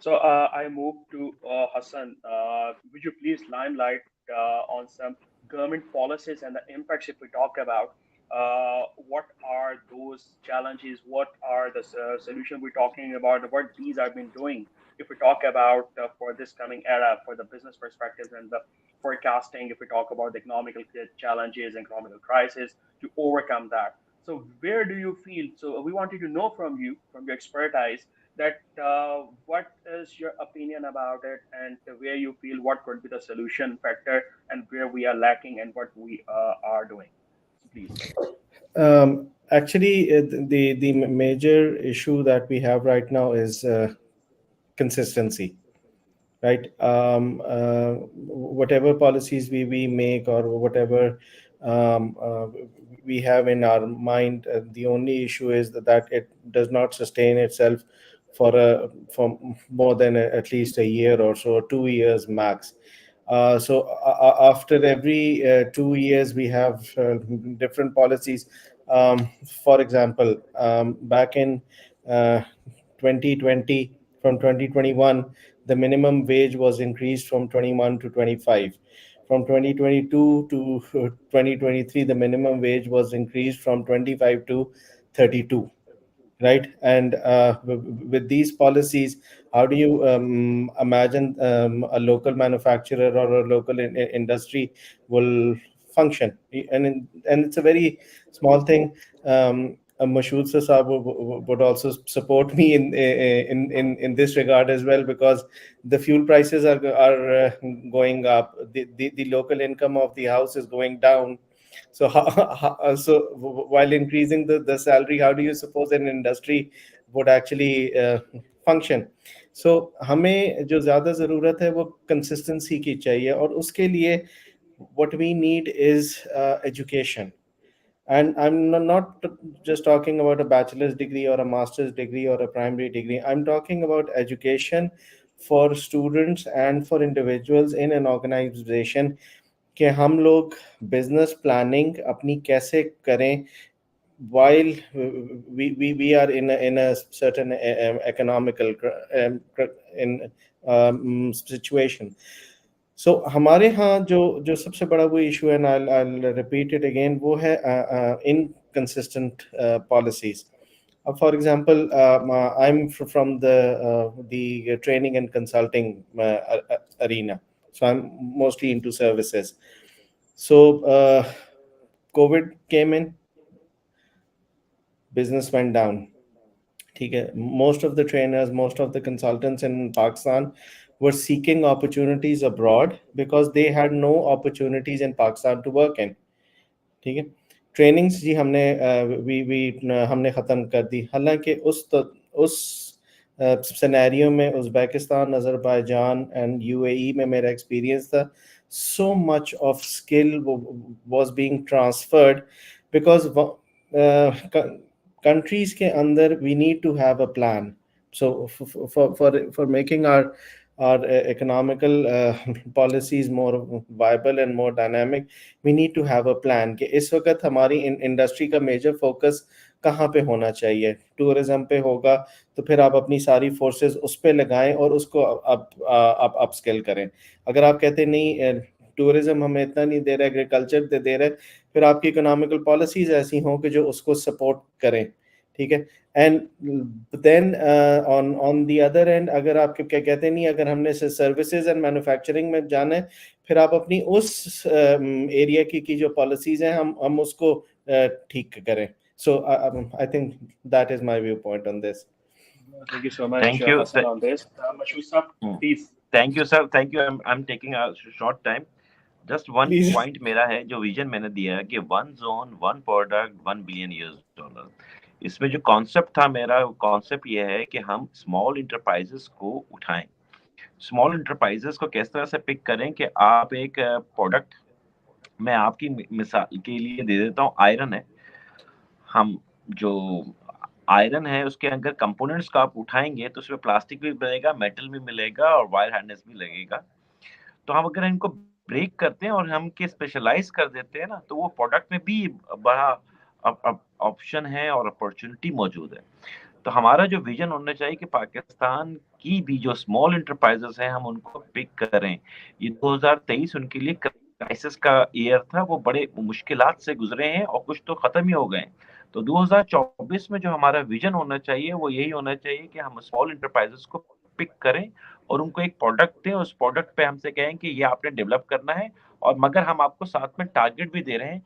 So I move to Hassan. Would you please limelight on some government policies and the impacts if we talk about what are those challenges, what are the solutions we're talking about, what these have been doing if we talk about for this coming era, for the business perspectives and the forecasting, if we talk about the economical challenges, economical crisis, to overcome that. So where do you feel? So we wanted to know from you, from your expertise, that what is your opinion about it, and where you feel what could be the solution factor, and where we are lacking, and what we are doing. So please. Actually, the major issue that we have right now is consistency, right? Whatever policies we make or whatever um, uh, we have in our mind. The only issue is that it does not sustain itself for more than at least a year or so, 2 years max. After every 2 years, we have different policies. For example, back in uh, 2020, from 2021, the minimum wage was increased from 21 to 25. From 2022 to 2023, the minimum wage was increased from 25 to 32, right? And with these policies, how do you imagine a local manufacturer or a local industry will function? And it's a very small thing. Mashood Sahab would also support me in this regard as well, because the fuel prices are going up. The local income of the house is going down. So while increasing the salary, how do you suppose an industry would actually function? So हमें जो ज़्यादा ज़रूरत है वो consistency की चाहिए, और उसके लिए what we need is education. And I'm not just talking about a bachelor's degree or a master's degree or a primary degree. I'm talking about education for students and for individuals in an organization, कि हम लोग business planning अपनी कैसे करें while we are in a certain economical in situation. So हमारे यहाँ जो सबसे बड़ा वो इशू है, and I'll repeat it again, वो है inconsistent policies. For example, I'm from the training and consulting arena, so I'm mostly into services. So COVID came in, business went down. ठीक है, most of the trainers, most of the consultants in Pakistan were seeking opportunities abroad because they had no opportunities in Pakistan to work in. ठीक है, trainings जी हमने we हमने ख़त्म कर दी। हालांकि उस सिनेरियो में उज़्बेकिस्तान, अज़रबैजान एंड यूएई में मेरा एक्सपीरियंस था, so much of skill was being transferred because countries के अंदर we need to have a plan. So for making our economical policies more viable and more dynamic, we need to have a plan कि इस वक्त हमारी industry का major focus कहाँ पे होना चाहिए। टूरिज्म पे होगा तो फिर आप अपनी सारी फोर्सेस उस पे लगाएं और उसको आप अपस्किल करें। अगर आप कहते नहीं टूरिज्म हमें इतना नहीं दे रहा, एग्रीकल्चर दे रहा है, फिर आपकी इकोनॉमिकल पॉलिसीज ऐसी हों कि जो उसको सपोर्ट करें। ठीक है, and then on the other end, अगर आप क्या कहते नहीं, अगर हमने सर्विसेज एंड मैन्युफैक्चरिंग में जाना है, फिर आप अपनी उस एरिया की जो पॉलिसीज हैं हम उसको ठीक करें. So I think that is my viewpoint on this. Thank you so much, Thank you. Hassan, on this. Mashood sir, please. Thank you, sir. Thank you. I'm taking a short time. Just one Please. point मेरा है, जो vision मैंने दिया है कि one zone one product $1 billion. इसमें जो concept था मेरा, कॉन्सेप्ट ये है कि हम स्मॉल इंटरप्राइजेस को उठाएं. स्मॉल इंटरप्राइजेस को किस तरह से पिक करें कि आप एक प्रोडक्ट, मैं आपकी मिसाल के लिए दे देता हूँ, आयरन है. हम जो आयरन है उसके अगर कंपोनेंट्स का आप उठाएंगे तो उसमें प्लास्टिक भी मिलेगा, मेटल भी मिलेगा और वायर हार्नेस भी लगेगा. तो हम अगर इनको ब्रेक करते हैं और हम के स्पेशलाइज कर देते हैं ना, तो वो प्रोडक्ट में भी बड़ा ऑप्शन है और अपॉर्चुनिटी मौजूद है. तो हमारा जो विजन होना चाहिए कि पाकिस्तान की भी जो स्मॉल इंटरप्राइजेस हैं हम उनको पिक करें. ये 2023 उनके लिए क्राइसिस का ईयर था, वो बड़े मुश्किलात से गुजरे हैं और कुछ तो खत्म ही हो गए. तो 2024 में जो हमारा विजन होना चाहिए वो यही होना चाहिए कि हम स्मॉल इंटरप्राइजेस को पिक करें और उनको एक प्रोडक्ट दें, उस प्रोडक्ट पे हमसे कहें कि ये आपने डेवलप करना है, और मगर हम आपको साथ में टारगेट भी दे रहे हैं,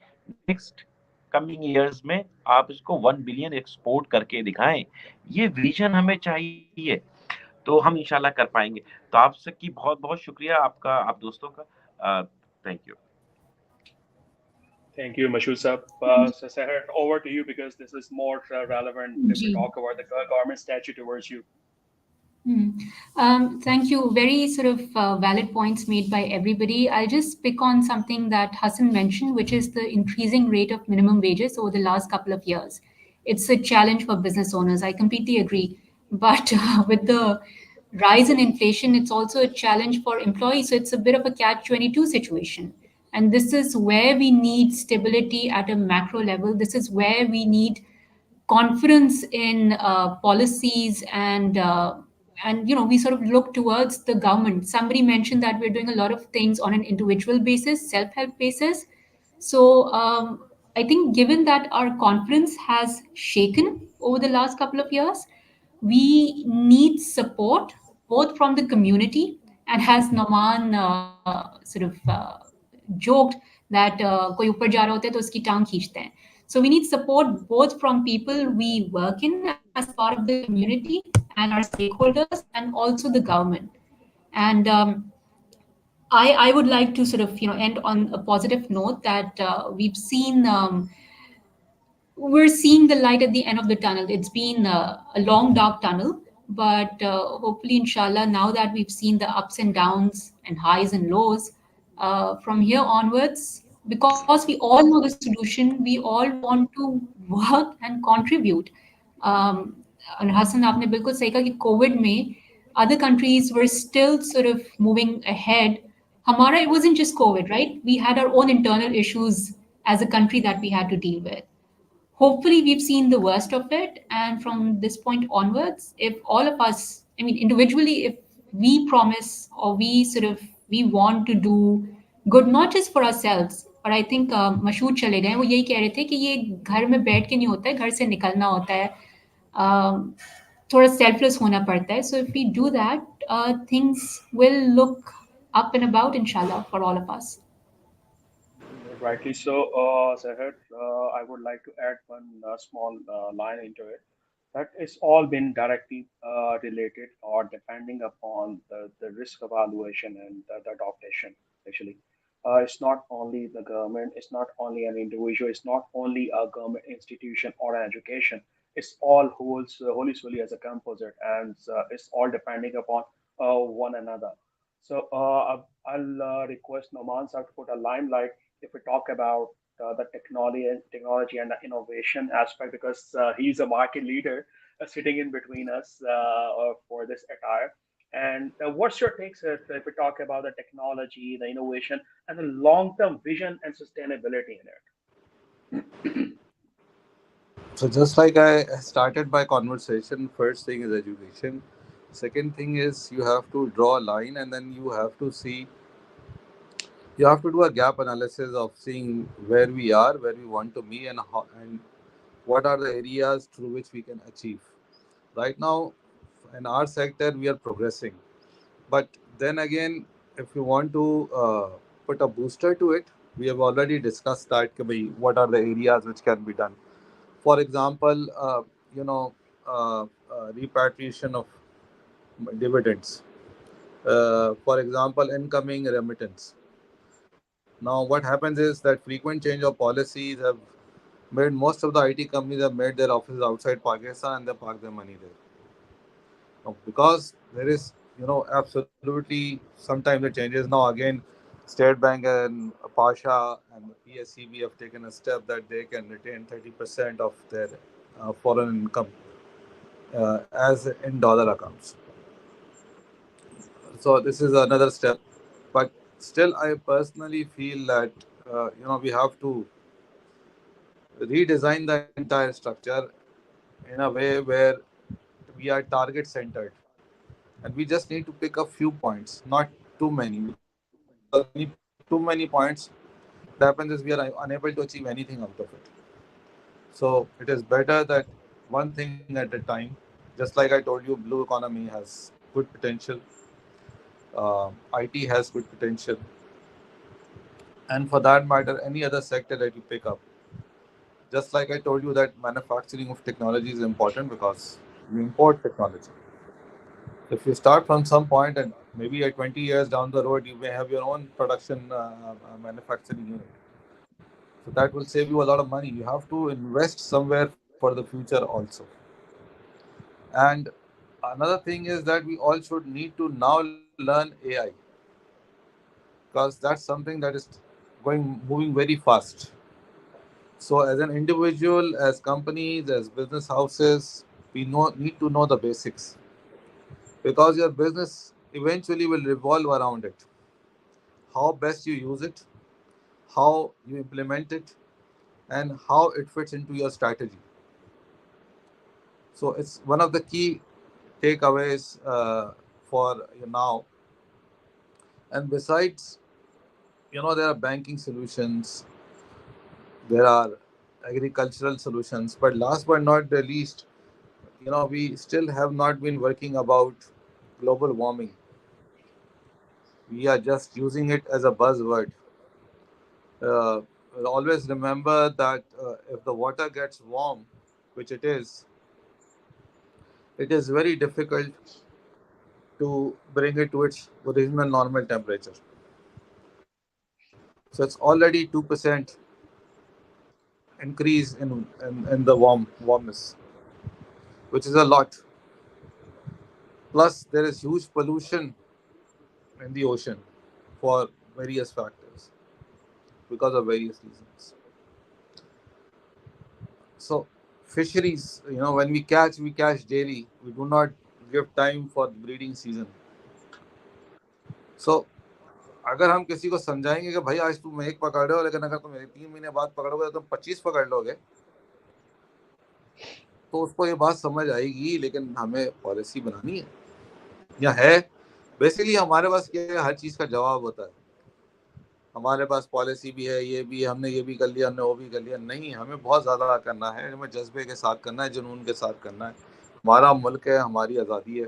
नेक्स्ट कमिंग ईयर्स में आप इसको 1 बिलियन एक्सपोर्ट करके दिखाएं. ये विजन हमें चाहिए, तो हम इंशाल्लाह कर पाएंगे. तो आप सबकी बहुत बहुत शुक्रिया, आपका, आप दोस्तों का. Thank you. Thank you, Mashood sir. So Sahar, over to you, because this is more relevant if we जी talk about the government statute towards you. Mm. Thank you. Very sort of valid points made by everybody. I'll just pick on something that Hassan mentioned, which is the increasing rate of minimum wages over the last couple of years. It's a challenge for business owners. I completely agree. But with the rise in inflation, it's also a challenge for employees. So it's a bit of a catch-22 situation. And this is where we need stability at a macro level. This is where we need confidence in policies and we sort of look towards the government. Somebody mentioned that we're doing a lot of things on an individual basis, self-help basis. So I think given that our confidence has shaken over the last couple of years, we need support both from the community and as Noman sort of joked that कोई ऊपर जा रहा होता है तो उसकी टांग खींचते हैं. So we need support both from people we work in as part of the community and our stakeholders and also the government. And I would like to sort of end on a positive note that we're seeing the light at the end of the tunnel. It's been a long, dark tunnel, but hopefully, inshallah, now that we've seen the ups and downs and highs and lows, from here onwards, because we all know the solution, we all want to work and contribute. Um, and Hassan, आपने बिल्कुल सही कहा कि COVID में other countries were still sort of moving ahead. Hamara, it wasn't just COVID, right? We had our own internal issues as a country that we had to deal with. Hopefully we've seen the worst of it, and from this point onwards, if all of us, I mean individually, if we promise or we want to do good, not just for ourselves, but I think Mashhood चले गए, वो यही कह रहे थे कि ये घर में बैठ के नहीं होता है, घर से निकलना होता है. um, थोड़ा selfless होना पड़ता है. So if we do that, things will look up and about, inshallah, for all of us. Rightly so, Sahar. I would like to add one small line into it. That it's all been directly related or depending upon the risk evaluation and the adaptation. Actually, it's not only the government, it's not only an individual, it's not only a government institution or an education. It's all wholly solely as a composite, and it's all depending upon one another. So I'll request Noman sir to put a limelight if we talk about the technology and the innovation aspect, because he's a market leader sitting in between us for this attire. And what's your takes if we talk about the technology, the innovation, and the long-term vision and sustainability in it? So just like I started my conversation, first thing is education. Second thing is you have to draw a line and then you have to do a gap analysis of seeing where we are, where we want to be, and and what are the areas through which we can achieve. Right now, in our sector, we are progressing. But then again, if you want to put a booster to it, we have already discussed that. What are the areas which can be done? For example, repatriation of dividends. For example, incoming remittance. Now, what happens is that frequent change of policies have made most of the IT companies have made their offices outside Pakistan and they park their money there. Now, because there is, absolutely sometimes it changes. Now, again, State Bank and Pasha and the PSCB have taken a step that they can retain 30% of their foreign income as in dollar accounts. So this is another step, but still, I personally feel that we have to redesign the entire structure in a way where we are target centered, and we just need to pick a few points, not too many, because when we pick too many points, what happens is we are unable to achieve anything out of it. So it is better that one thing at a time. Just like I told you, blue economy has good potential. IT has good potential, and for that matter, any other sector that you pick up. Just like I told you that manufacturing of technology is important because you import technology. If you start from some point and maybe at 20 years down the road, you may have your own production manufacturing unit. So that will save you a lot of money. You have to invest somewhere for the future also. And Another thing is that we all should need to now learn AI, because that's something that is moving very fast. So as an individual, as companies, as business houses, we need to know the basics, because your business eventually will revolve around it. How best you use it, how you implement it, and how it fits into your strategy. So it's one of the key takeaways for you now. And besides, there are banking solutions, there are agricultural solutions, but last but not the least, we still have not been working about global warming. We are just using it as a buzzword. uh, Always remember that if the water gets warm, which it is very difficult to bring it to its original normal temperature. So it's already 2% increase in the warmness, which is a lot. Plus, there is huge pollution in the ocean for various factors, because of various reasons. So, fisheries, when we catch daily. We do not give time for the breeding season. So, अगर हम किसी को समझाएंगे कि भाई आज तुम एक पकड़ रहे हो, लेकिन अगर तुम 3 महीने बाद पकड़ोगे तो तुम 25 पकड़ लोगे, तो उसको ये बात समझ आएगी। लेकिन हमें पॉलिसी बनानी है या है। बेसिकली हमारे पास क्या है, हर चीज़ का जवाब होता है। हमारे पास पॉलिसी भी है, ये भी, हमने ये भी कर लिया, हमने वो भी कर लिया। नहीं, हमें बहुत ज़्यादा करना है, हमें जज्बे के साथ करना है, जुनून के साथ करना है। हमारा मुल्क है, हमारी आज़ादी है।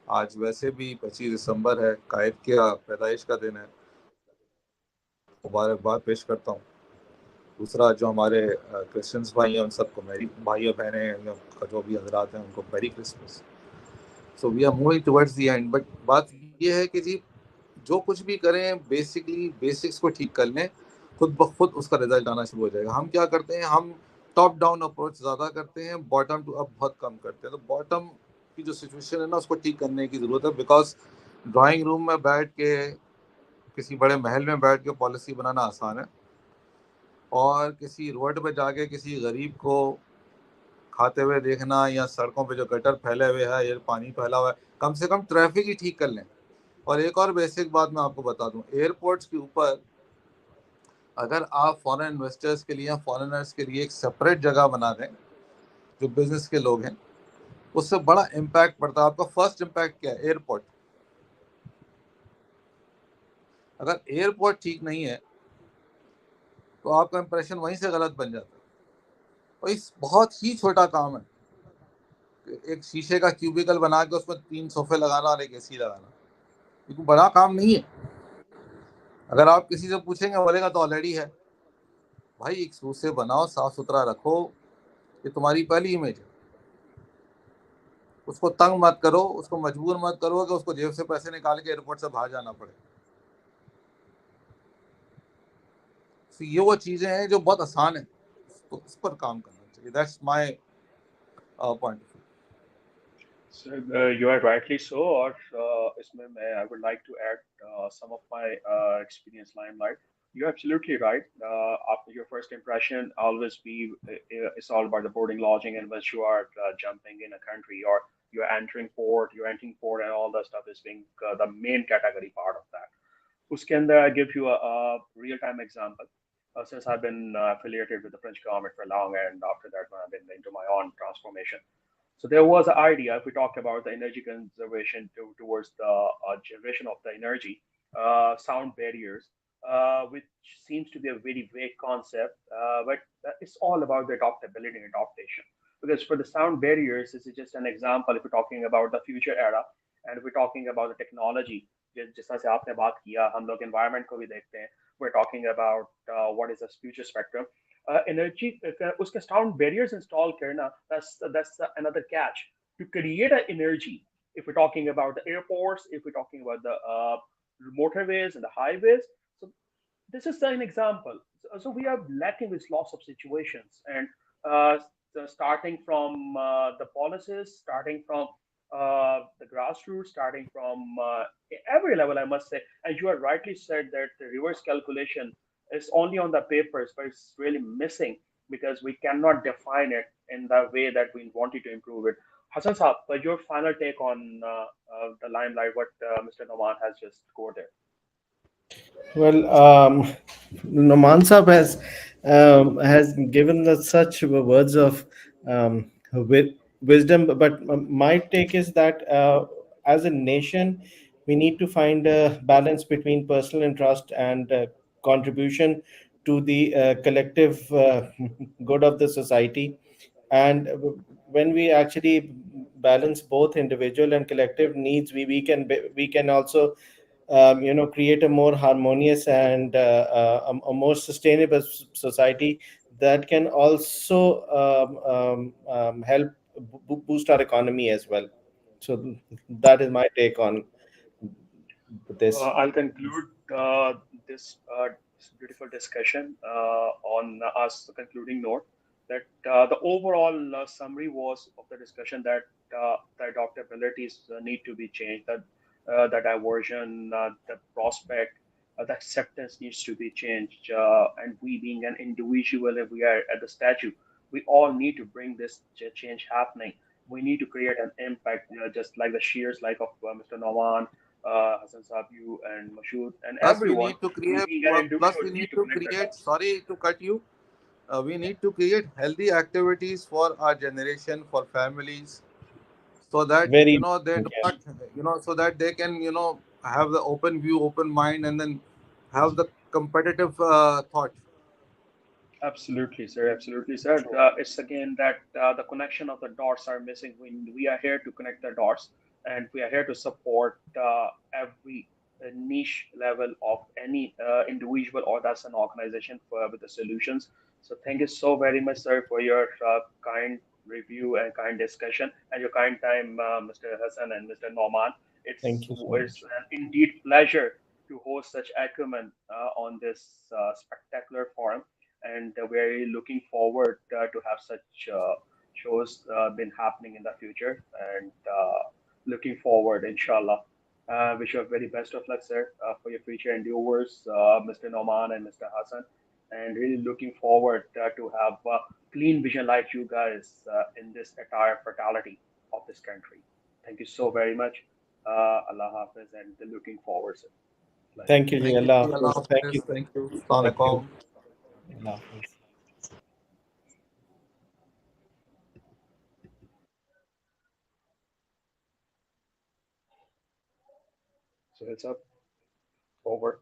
आज वैसे भी 25 दिसंबर है, कायद के पैदाइश का दिन है, मुबारकबाद पेश करता हूँ। दूसरा, जो हमारे क्रिश्चियंस भाई हैं, उन सबको मेरी भाई और बहनें, जो भी हजरात हैं, उनको merry Christmas. So we are moving towards the end. But बात ये है कि जी, जो कुछ भी करें, बेसिकली बेसिक्स को ठीक कर लें, खुद ब खुद उसका रिजल्ट आना शुरू हो जाएगा। हम क्या करते हैं, हम टॉप डाउन अप्रोच ज़्यादा करते हैं, बॉटम टू अप बहुत कम करते हैं। तो बॉटम की जो सिचुएशन है ना, उसको ठीक करने की ज़रूरत है। बिकॉज ड्राइंग रूम में बैठ के, किसी बड़े महल में बैठ के पॉलिसी बनाना आसान है, और किसी रोड पे जाके किसी गरीब को खाते हुए देखना, या सड़कों पे जो गटर फैले हुए हैं, या पानी फैला हुआ है, कम से कम ट्रैफिक ही ठीक कर लें। और एक और बेसिक बात मैं आपको बता दूं, एयरपोर्ट्स के ऊपर अगर आप फॉरेन इन्वेस्टर्स के लिए या फॉरेनर्स के लिए एक सेपरेट जगह बना दें, जो बिजनेस के लोग हैं, उससे बड़ा इम्पैक्ट पड़ता है। आपका फर्स्ट इम्पैक्ट क्या है? एयरपोर्ट। अगर एयरपोर्ट ठीक नहीं है, तो आपका इंप्रेशन वहीं से गलत बन जाता है। और इस बहुत ही छोटा काम है, एक शीशे का क्यूबिकल बना के उसमें 3 सोफे लगाना और एक एसी लगाना। ये कोई बड़ा काम नहीं है। अगर आप किसी से पूछेंगे, बोलेगा तो ऑलरेडी है। भाई, एक शीशे बनाओ, साफ सुथरा रखो, ये तुम्हारी पहली इमेज है। उसको तंग मत करो, उसको मजबूर मत करो कि उसको जेब से पैसे निकाल के एयरपोर्ट से बाहर जाना पड़े। तो ये वो चीजें हैं जो बहुत आसान है, तो इस पर काम करना चाहिए। That's my point of view. So you are rightly so. और इसमें मैं I would like to add some of my experience limelight. You're absolutely right. After your first impression, always be it's all about the boarding, lodging, and once you are jumping in a country or you're entering port, and all that stuff is being the main category part of that. उसके अंदर I give you a real-time example. Since I've been affiliated with the French government for long, and after that, I've been into my own transformation. So there was an idea, if we talk about the energy conservation towards the generation of the energy, sound barriers, which seems to be a very vague concept, but it's all about the adaptability and adaptation. Because for the sound barriers, this is just an example. If we're talking about the future era, and if we're talking about the technology, जैसा से आपने बात किया, हम लोग environment को भी देखते हैं. We're talking about what is the future spectrum. Energy, उसके sound barriers install करना, that's another catch to create an energy. If we're talking about the airports, if we're talking about the motorways and the highways, so this is an example. So we are lacking with lots of situations, and starting from the policies, starting from the grassroots, starting from every level, I must say. And you have rightly said that the reverse calculation is only on the papers, but it's really missing because we cannot define it in the way that we wanted to improve it. Hassan Saab, but your final take on the limelight, what Mr. Noman has just quoted. Well, Noman Saab has given us such words of wisdom, but my take is that as a nation, we need to find a balance between personal interest and contribution to the collective good of the society. And when we actually balance both individual and collective needs, we can also create a more harmonious and a more sustainable society that can also help boost our economy as well. So that is my take on this. I'll conclude this beautiful discussion on us concluding note that the overall summary was of the discussion that the adaptabilities need to be changed, that the diversion, the prospect, the acceptance needs to be changed. And we being an individual, if we are at the statue, we all need to bring this change happening. We need to create an impact, just like the shears, like of Mr. Nawan, Hassan Sabu and Mashood and Plus, we everyone. need to We create. being an Plus, individual we need need to to connect the create. dots. Sorry to cut you. We need to create healthy activities for our generation, for families, so that Very they do important, yeah. not, so that they can have the open view, open mind, and then have the competitive thought. Absolutely, sir. Absolutely, sir. It's again that the connection of the dots are missing. We are here to connect the dots, and we are here to support every niche level of any individual or that's an organization with the solutions. So thank you so very much, sir, for your kind review and kind discussion and your kind time, Mr. Hassan and Mr. Norman. Thank you so It's much. an indeed pleasure to host such acumen on this spectacular forum, and we're really looking forward to have such shows been happening in the future, and looking forward, inshallah. Wish you a very best of luck, sir, for your future endeavors, Mr. Noman and Mr. Hassan, and really looking forward to have clean vision like you guys in this entire fatality of this country. Thank you so very much. Allah Hafiz, and looking forward, sir. Pleasure. Thank you, ji. Thank you. Allah Allah Hafiz. Thank Hafiz. you. Thank you. Assalamu Thank you. alaikum. Allah Hafiz. So it's up over.